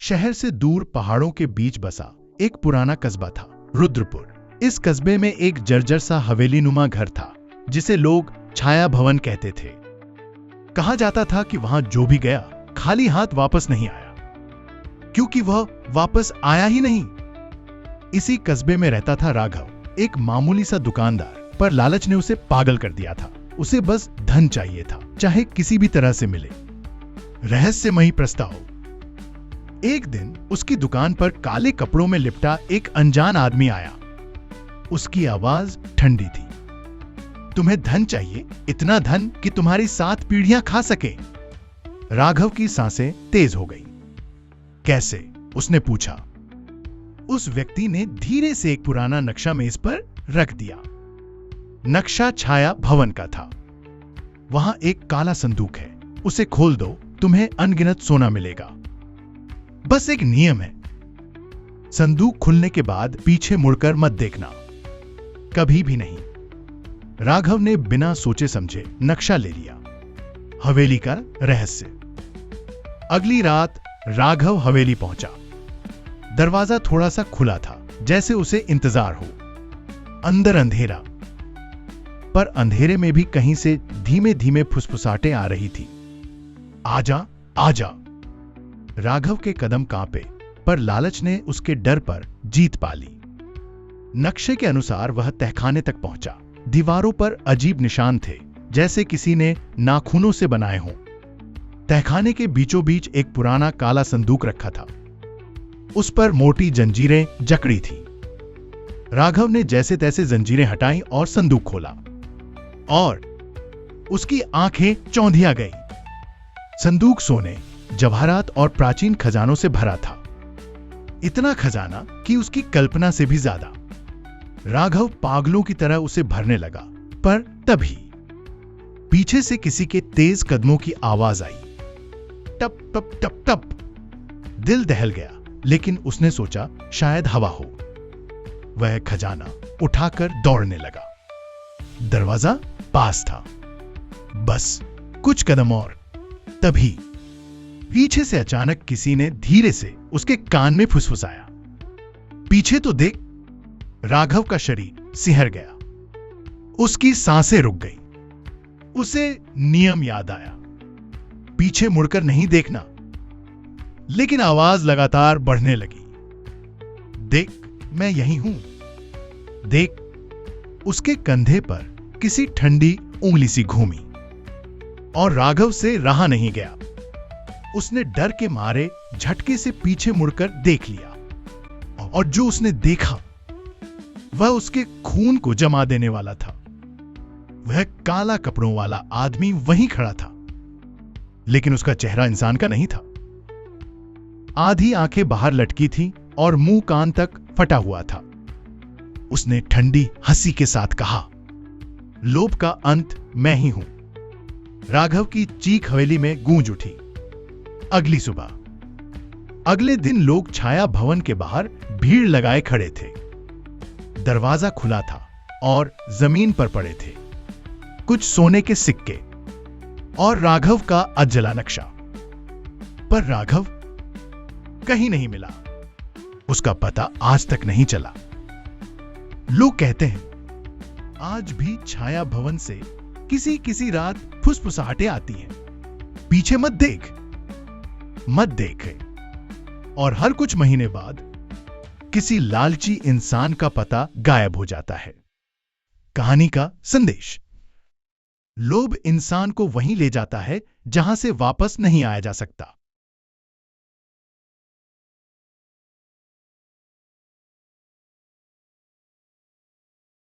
शहर से दूर पहाड़ों के बीच बसा एक पुराना कस्बा था, रुद्रपुर। इस कस्बे में एक जर्जर सा हवेली नुमा घर था, जिसे लोग छाया भवन कहते थे। कहा जाता था कि वहां जो भी गया खाली हाथ वापस नहीं आया, क्योंकि वह वापस आया ही नहीं। इसी कस्बे में रहता था राघव, एक मामूली सा दुकानदार, पर लालच ने उसे पागल कर दिया था। उसे बस धन चाहिए था, चाहे किसी भी तरह से मिले। रहस्यमयी प्रस्ताव। एक दिन उसकी दुकान पर काले कपड़ों में लिपटा एक अनजान आदमी आया। उसकी आवाज ठंडी थी। तुम्हें धन चाहिए, इतना धन कि तुम्हारी 7 पीढ़ियां खा सके। राघव की सांसें तेज हो गई। कैसे? उसने पूछा। उस व्यक्ति ने धीरे से एक पुराना नक्शा मेज पर रख दिया। नक्शा छाया भवन का था। वहां एक काला संदूक है, उसे खोल दो, तुम्हें अनगिनत सोना मिलेगा। बस एक नियम है, संदूक खुलने के बाद पीछे मुड़कर मत देखना, कभी भी नहीं। राघव ने बिना सोचे समझे नक्शा ले लिया। हवेली का रहस्य। अगली रात राघव हवेली पहुंचा। दरवाजा थोड़ा सा खुला था, जैसे उसे इंतजार हो। अंदर अंधेरा, पर अंधेरे में भी कहीं से धीमे धीमे फुसफुसाहटें आ रही थी। आजा, आजा। राघव के कदम कांपे, पर लालच ने उसके डर पर जीत पा ली। नक्शे के अनुसार वह तहखाने तक पहुंचा। दीवारों पर अजीब निशान थे, जैसे किसी ने नाखूनों से बनाए हों। तहखाने के बीचों बीच एक पुराना काला संदूक रखा था। उस पर मोटी जंजीरें जकड़ी थी। राघव ने जैसे तैसे जंजीरें हटाई और संदूक खोला, और उसकी आंखें चौंधिया गई। संदूक सोने, जवाहरात और प्राचीन खजानों से भरा था। इतना खजाना कि उसकी कल्पना से भी ज्यादा। राघव पागलों की तरह उसे भरने लगा, पर तभी पीछे से किसी के तेज कदमों की आवाज आई। टप टप टप टप। दिल दहल गया, लेकिन उसने सोचा शायद हवा हो। वह खजाना उठाकर दौड़ने लगा। दरवाजा पास था, बस कुछ कदम और। तभी पीछे से अचानक किसी ने धीरे से उसके कान में फुसफुसाया, पीछे तो देख। राघव का शरीर सिहर गया। उसकी सांसें रुक गई। उसे नियम याद आया, पीछे मुड़कर नहीं देखना। लेकिन आवाज लगातार बढ़ने लगी। देख, मैं यही हूं। देख। उसके कंधे पर किसी ठंडी उंगली सी घूमी, और राघव से रहा नहीं गया। उसने डर के मारे झटके से पीछे मुड़कर देख लिया, और जो उसने देखा वह उसके खून को जमा देने वाला था। वह काला कपड़ों वाला आदमी वहीं खड़ा था, लेकिन उसका चेहरा इंसान का नहीं था। आधी आंखें बाहर लटकी थी और मुंह कान तक फटा हुआ था। उसने ठंडी हंसी के साथ कहा, लोभ का अंत मैं ही हूं। राघव की चीख हवेली में गूंज उठी। अगली सुबह। अगले दिन लोग छाया भवन के बाहर भीड़ लगाए खड़े थे। दरवाजा खुला था और जमीन पर पड़े थे कुछ सोने के सिक्के और राघव का अजला नक्शा। पर राघव कहीं नहीं मिला। उसका पता आज तक नहीं चला। लोग कहते हैं आज भी छाया भवन से किसी किसी रात फुसफुसाहटें आती हैं, पीछे मत देख, मत देख। और हर कुछ महीने बाद किसी लालची इंसान का पता गायब हो जाता है। कहानी का संदेश। लोभ इंसान को वहीं ले जाता है जहां से वापस नहीं आया जा सकता।